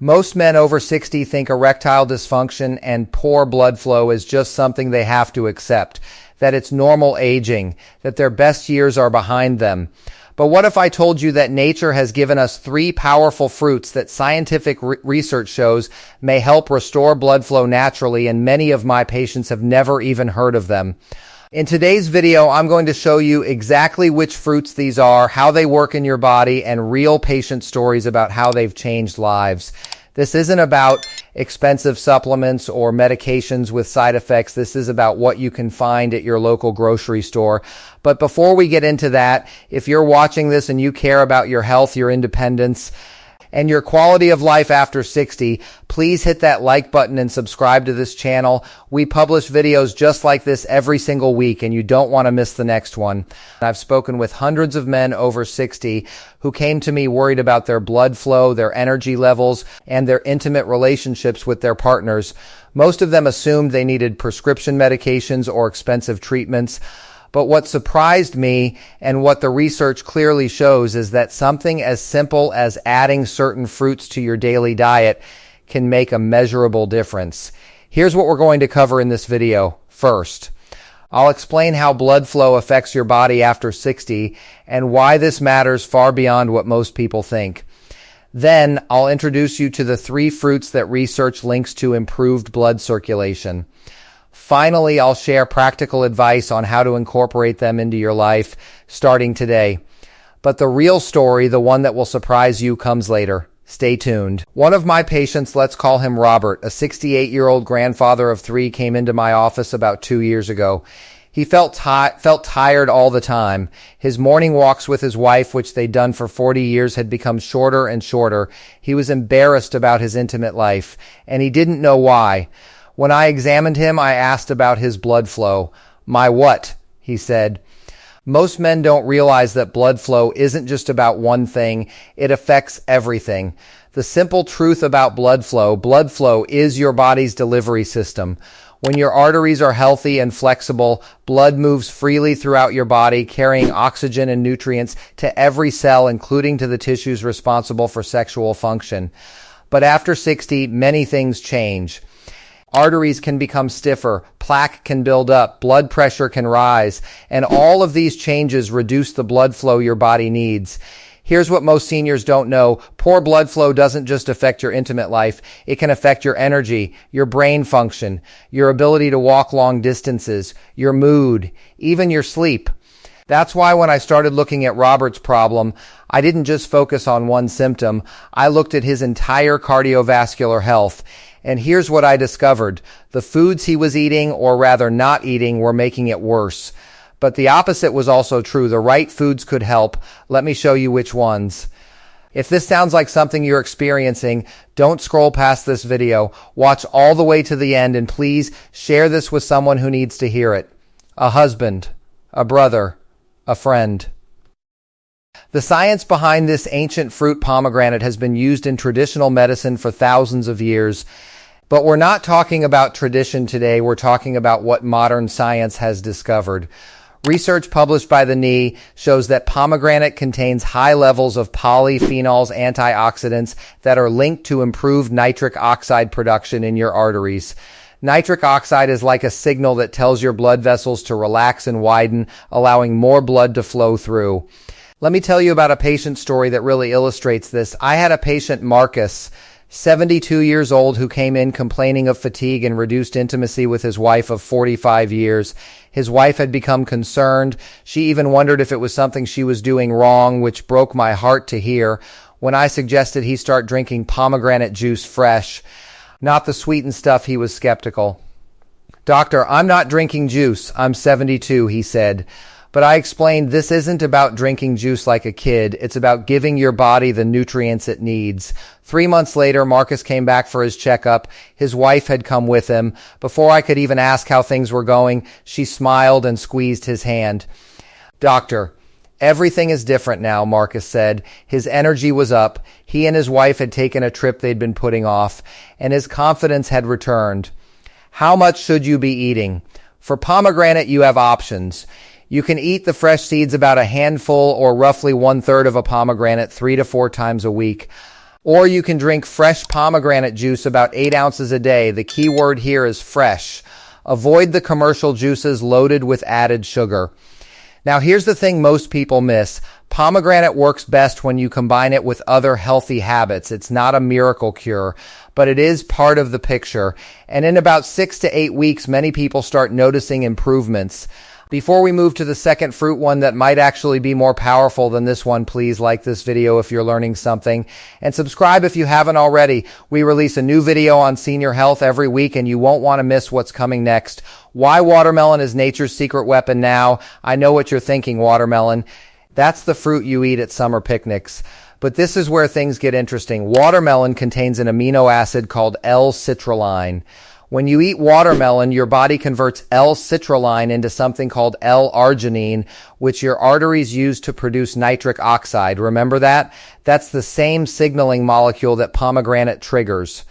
Most men over 60 think erectile dysfunction and poor blood flow is just something they have to accept, that it's normal aging, that their best years are behind them. But what if I told you that nature has given us 3 powerful fruits that scientific research shows may help restore blood flow naturally, and many of my patients have never even heard of them? In today's video, I'm going to show you exactly which fruits these are, how they work in your body, and real patient stories about how they've changed lives. This isn't about expensive supplements or medications with side effects. This is about what you can find at your local grocery store. But before we get into that, if you're watching this and you care about your health, your independence, and your quality of life after 60, please hit that like button and subscribe to this channel. We publish videos just like this every single week, and you don't want to miss the next one. I've spoken with hundreds of men over 60 who came to me worried about their blood flow, their energy levels, and their intimate relationships with their partners. Most of them assumed they needed prescription medications or expensive treatments. But what surprised me, and what the research clearly shows, is that something as simple as adding certain fruits to your daily diet can make a measurable difference. Here's what we're going to cover in this video. First, I'll explain how blood flow affects your body after 60 and why this matters far beyond what most people think. Then, I'll introduce you to the 3 fruits that research links to improved blood circulation. Finally, I'll share practical advice on how to incorporate them into your life starting today. But the real story, the one that will surprise you, comes later. Stay tuned. One of my patients, let's call him Robert, a 68-year-old grandfather of 3, came into my office about 2 years ago. He felt tired all the time. His morning walks with his wife, which they'd done for 40 years, had become shorter and shorter. He was embarrassed about his intimate life, and he didn't know why. When I examined him, I asked about his blood flow. "My what?" he said. Most men don't realize that blood flow isn't just about one thing. It affects everything. The simple truth about blood flow is your body's delivery system. When your arteries are healthy and flexible, blood moves freely throughout your body, carrying oxygen and nutrients to every cell, including to the tissues responsible for sexual function. But after 60, many things change. Arteries can become stiffer, plaque can build up, blood pressure can rise, and all of these changes reduce the blood flow your body needs. Here's what most seniors don't know. Poor blood flow doesn't just affect your intimate life. It can affect your energy, your brain function, your ability to walk long distances, your mood, even your sleep. That's why when I started looking at Robert's problem, I didn't just focus on one symptom. I looked at his entire cardiovascular health. And here's what I discovered. The foods he was eating, or rather not eating, were making it worse. But the opposite was also true. The right foods could help. Let me show you which ones. If this sounds like something you're experiencing, don't scroll past this video. Watch all the way to the end, and please share this with someone who needs to hear it. A husband, a brother, a friend. The science behind this ancient fruit, pomegranate, has been used in traditional medicine for thousands of years. But we're not talking about tradition today. We're talking about what modern science has discovered. Research published by the NE shows that pomegranate contains high levels of polyphenols, antioxidants, that are linked to improved nitric oxide production in your arteries. Nitric oxide is like a signal that tells your blood vessels to relax and widen, allowing more blood to flow through. Let me tell you about a patient story that really illustrates this. I had a patient, Marcus, 72 years old, who came in complaining of fatigue and reduced intimacy with his wife of 45 years. His wife had become concerned. She even wondered if it was something she was doing wrong, which broke my heart to hear. When I suggested he start drinking pomegranate juice fresh, not the sweetened stuff, he was skeptical. "Doctor, I'm not drinking juice. I'm 72, he said. But I explained this isn't about drinking juice like a kid. It's about giving your body the nutrients it needs. 3 months later, Marcus came back for his checkup. His wife had come with him. Before I could even ask how things were going, she smiled and squeezed his hand. "Doctor, everything is different now," Marcus said. His energy was up. He and his wife had taken a trip they'd been putting off, and his confidence had returned. "How much should you be eating?" "For pomegranate, you have options. You can eat the fresh seeds, about a handful or roughly 1/3 of a pomegranate, 3 to 4 times a week. Or you can drink fresh pomegranate juice about 8 ounces a day. The key word here is fresh. Avoid the commercial juices loaded with added sugar. Now here's the thing most people miss. Pomegranate works best when you combine it with other healthy habits. It's not a miracle cure, but it is part of the picture. And in about 6 to 8 weeks, many people start noticing improvements. Before we move to the second fruit, one that might actually be more powerful than this one, please like this video if you're learning something, and subscribe if you haven't already. We release a new video on senior health every week, and you won't want to miss what's coming next. Why watermelon is nature's secret weapon now? I know what you're thinking, watermelon. That's the fruit you eat at summer picnics. But this is where things get interesting. Watermelon contains an amino acid called L-citrulline. When you eat watermelon, your body converts L-citrulline into something called L-arginine, which your arteries use to produce nitric oxide. Remember that? That's the same signaling molecule that pomegranate triggers.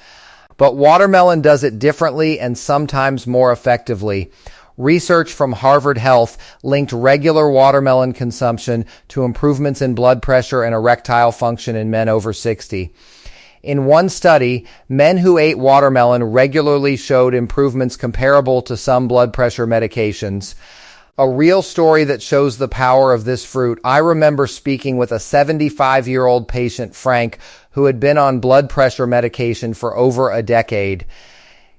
But watermelon does it differently and sometimes more effectively. Research from Harvard Health linked regular watermelon consumption to improvements in blood pressure and erectile function in men over 60. In one study, men who ate watermelon regularly showed improvements comparable to some blood pressure medications. A real story that shows the power of this fruit. I remember speaking with a 75-year-old patient, Frank, who had been on blood pressure medication for over a decade.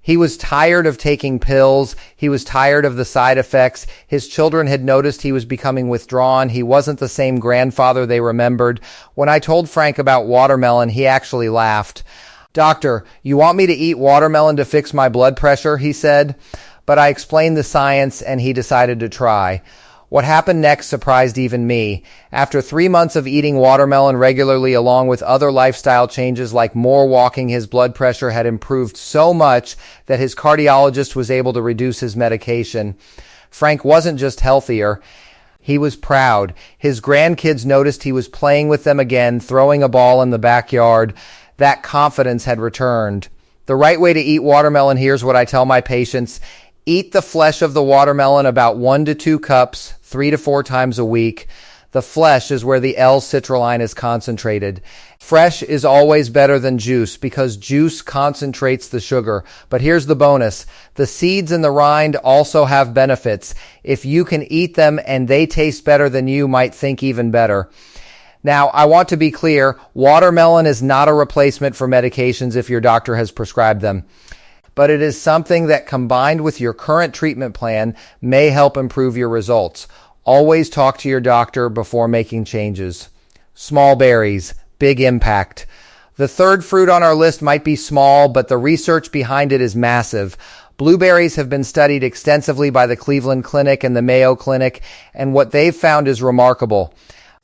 He was tired of taking pills. He was tired of the side effects. His children had noticed he was becoming withdrawn. He wasn't the same grandfather they remembered. When I told Frank about watermelon, he actually laughed. "Doctor, you want me to eat watermelon to fix my blood pressure?" he said. But I explained the science, and he decided to try. What happened next surprised even me. After 3 months of eating watermelon regularly along with other lifestyle changes like more walking, his blood pressure had improved so much that his cardiologist was able to reduce his medication. Frank wasn't just healthier. He was proud. His grandkids noticed he was playing with them again, throwing a ball in the backyard. That confidence had returned. The right way to eat watermelon, here's what I tell my patients. Eat the flesh of the watermelon about 1 to 2 cups, 3 to 4 times a week. The flesh is where the L-citrulline is concentrated. Fresh is always better than juice because juice concentrates the sugar. But here's the bonus. The seeds and the rind also have benefits. If you can eat them and they taste better than you might think even better. Now, I want to be clear, watermelon is not a replacement for medications if your doctor has prescribed them. But it is something that combined with your current treatment plan may help improve your results. Always talk to your doctor before making changes. Small berries, big impact. The third fruit on our list might be small, but the research behind it is massive. Blueberries have been studied extensively by the Cleveland Clinic and the Mayo Clinic, and what they've found is remarkable.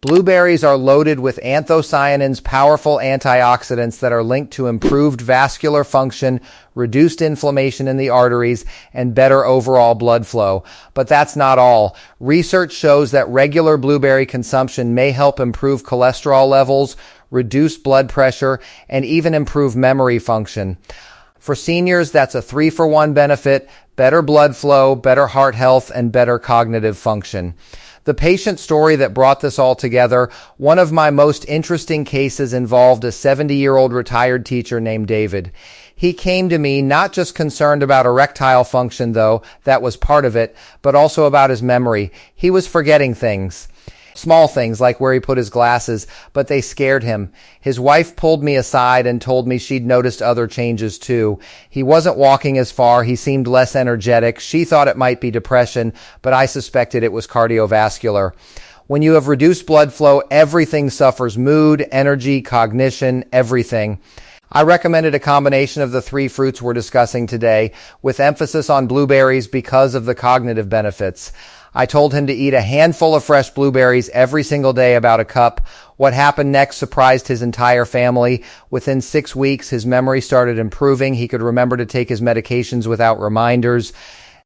Blueberries are loaded with anthocyanins, powerful antioxidants that are linked to improved vascular function, reduced inflammation in the arteries, and better overall blood flow. But that's not all. Research shows that regular blueberry consumption may help improve cholesterol levels, reduce blood pressure, and even improve memory function. For seniors, that's a 3-for-1 benefit, better blood flow, better heart health, and better cognitive function. The patient story that brought this all together, one of my most interesting cases involved a 70-year-old retired teacher named David. He came to me not just concerned about erectile function, though, that was part of it, but also about his memory. He was forgetting things. Small things like where he put his glasses, but they scared him. His wife pulled me aside and told me she'd noticed other changes too. He wasn't walking as far. He seemed less energetic. She thought it might be depression, but I suspected it was cardiovascular. When you have reduced blood flow, everything suffers: mood, energy, cognition, everything. I recommended a combination of the 3 fruits we're discussing today, with emphasis on blueberries because of the cognitive benefits. I told him to eat a handful of fresh blueberries every single day, about a cup. What happened next surprised his entire family. Within 6 weeks, his memory started improving. He could remember to take his medications without reminders.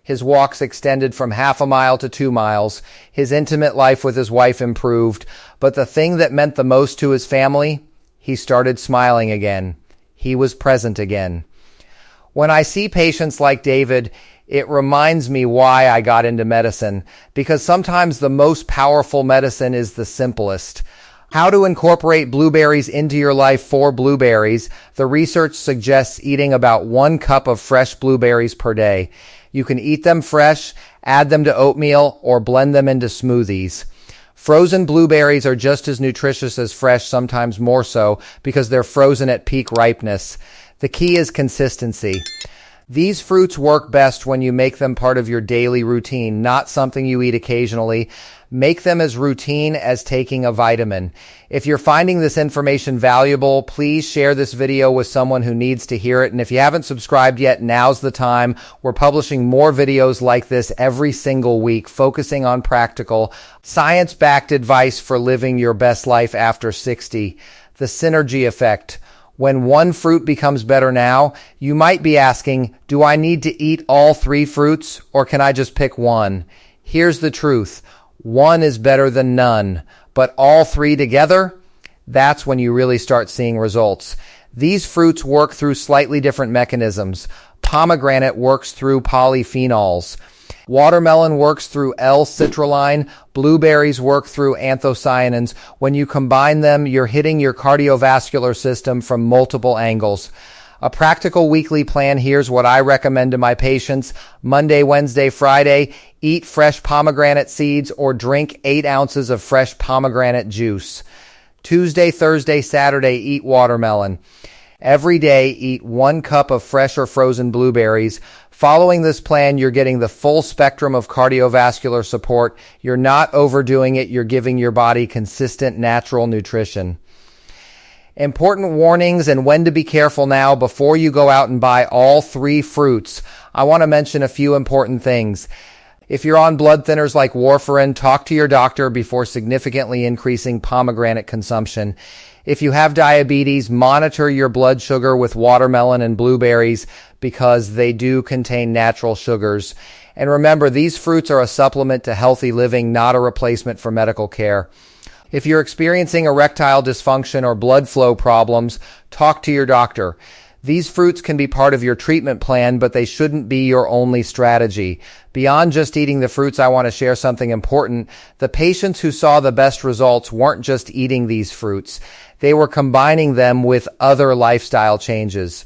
His walks extended from half a mile to 2 miles. His intimate life with his wife improved. But the thing that meant the most to his family, he started smiling again. He was present again. When I see patients like David, it reminds me why I got into medicine, because sometimes the most powerful medicine is the simplest. How to incorporate blueberries into your life for blueberries. The research suggests eating about 1 cup of fresh blueberries per day. You can eat them fresh, add them to oatmeal, or blend them into smoothies. Frozen blueberries are just as nutritious as fresh, sometimes more so, because they're frozen at peak ripeness. The key is consistency. These fruits work best when you make them part of your daily routine, not something you eat occasionally. Make them as routine as taking a vitamin. If you're finding this information valuable, please share this video with someone who needs to hear it. And if you haven't subscribed yet, now's the time. We're publishing more videos like this every single week, focusing on practical, science-backed advice for living your best life after 60. The synergy effect. When one fruit becomes better now, you might be asking, do I need to eat all 3 fruits, or can I just pick one? Here's the truth. One is better than none, but all 3 together, that's when you really start seeing results. These fruits work through slightly different mechanisms. Pomegranate works through polyphenols. Watermelon works through L-citrulline. Blueberries work through anthocyanins. When you combine them, you're hitting your cardiovascular system from multiple angles. A practical weekly plan. Here's what I recommend to my patients. Monday, Wednesday, Friday, eat fresh pomegranate seeds or drink 8 ounces of fresh pomegranate juice. Tuesday, Thursday, Saturday, eat watermelon. Every day, eat 1 cup of fresh or frozen blueberries. Following this plan, you're getting the full spectrum of cardiovascular support. You're not overdoing it. You're giving your body consistent, natural nutrition. Important warnings and when to be careful now before you go out and buy all 3 fruits. I want to mention a few important things. If you're on blood thinners like warfarin, talk to your doctor before significantly increasing pomegranate consumption. If you have diabetes, monitor your blood sugar with watermelon and blueberries because they do contain natural sugars. And remember, these fruits are a supplement to healthy living, not a replacement for medical care. If you're experiencing erectile dysfunction or blood flow problems, talk to your doctor. These fruits can be part of your treatment plan, but they shouldn't be your only strategy. Beyond just eating the fruits, I want to share something important. The patients who saw the best results weren't just eating these fruits. They were combining them with other lifestyle changes.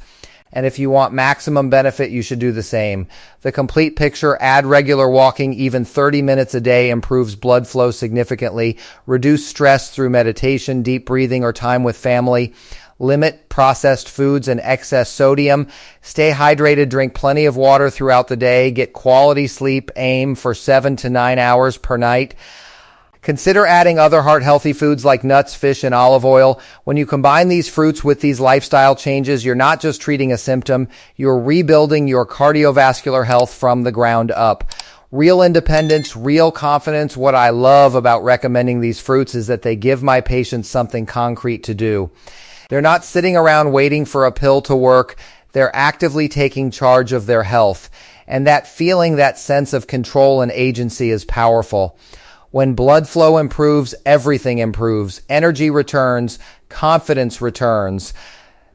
And if you want maximum benefit, you should do the same. The complete picture: add regular walking, even 30 minutes a day improves blood flow significantly. Reduce stress through meditation, deep breathing, or time with family. Limit processed foods and excess sodium. Stay hydrated, drink plenty of water throughout the day. Get quality sleep, aim for 7 to 9 hours per night. Consider adding other heart-healthy foods like nuts, fish, and olive oil. When you combine these fruits with these lifestyle changes, you're not just treating a symptom, you're rebuilding your cardiovascular health from the ground up. Real independence, real confidence. What I love about recommending these fruits is that they give my patients something concrete to do. They're not sitting around waiting for a pill to work. They're actively taking charge of their health. And that feeling, that sense of control and agency is powerful. When blood flow improves, everything improves. Energy returns, confidence returns.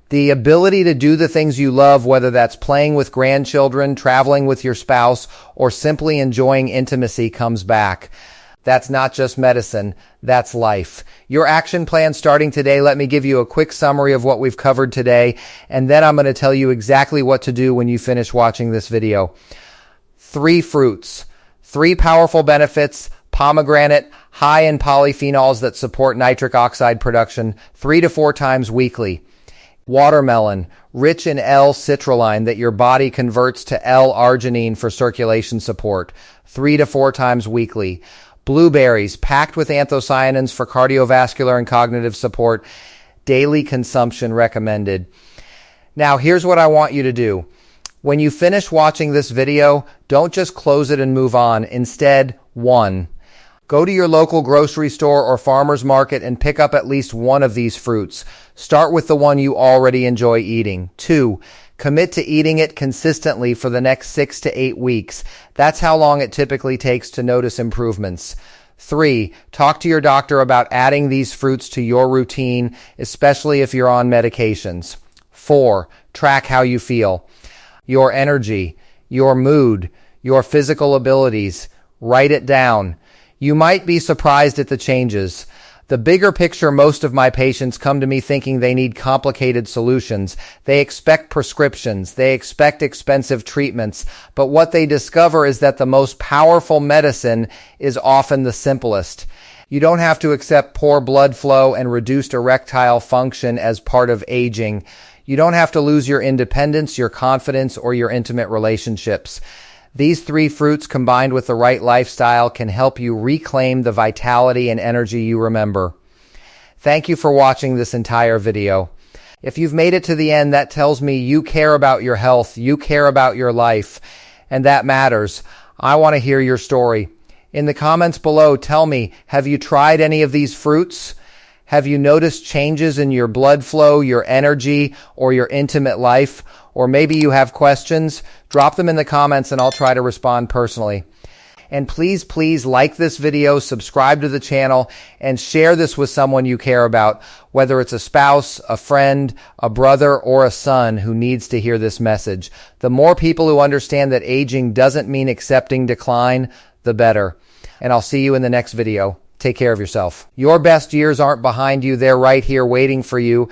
The ability to do the things you love, whether that's playing with grandchildren, traveling with your spouse, or simply enjoying intimacy, comes back. That's not just medicine, that's life. Your action plan starting today. Let me give you a quick summary of what we've covered today, and then I'm going to tell you exactly what to do when you finish watching this video. 3 fruits, 3 powerful benefits. Pomegranate, high in polyphenols that support nitric oxide production, 3 to 4 times weekly. Watermelon, rich in L-citrulline that your body converts to L-arginine for circulation support, 3 to 4 times weekly. Blueberries, packed with anthocyanins for cardiovascular and cognitive support, daily consumption recommended. Now, here's what I want you to do. When you finish watching this video, don't just close it and move on. Instead, 1. Go to your local grocery store or farmer's market and pick up at least one of these fruits. Start with the one you already enjoy eating. 2. Commit to eating it consistently for the next 6 to 8 weeks. That's how long it typically takes to notice improvements. 3. Talk to your doctor about adding these fruits to your routine, especially if you're on medications. 4. Track how you feel. Your energy, your mood, your physical abilities. Write it down. You might be surprised at the changes. The bigger picture, most of my patients come to me thinking they need complicated solutions. They expect prescriptions. They expect expensive treatments. But what they discover is that the most powerful medicine is often the simplest. You don't have to accept poor blood flow and reduced erectile function as part of aging. You don't have to lose your independence, your confidence, or your intimate relationships. These 3 fruits combined with the right lifestyle can help you reclaim the vitality and energy you remember. Thank you for watching this entire video. If you've made it to the end, that tells me you care about your health, you care about your life, and that matters. I want to hear your story. In the comments below, tell me, have you tried any of these fruits? Have you noticed changes in your blood flow, your energy, or your intimate life? Or maybe you have questions? Drop them in the comments and I'll try to respond personally. And please like this video, subscribe to the channel, and share this with someone you care about, whether it's a spouse, a friend, a brother, or a son who needs to hear this message. The more people who understand that aging doesn't mean accepting decline, the better. And I'll see you in the next video. Take care of yourself. Your best years aren't behind you. They're right here waiting for you.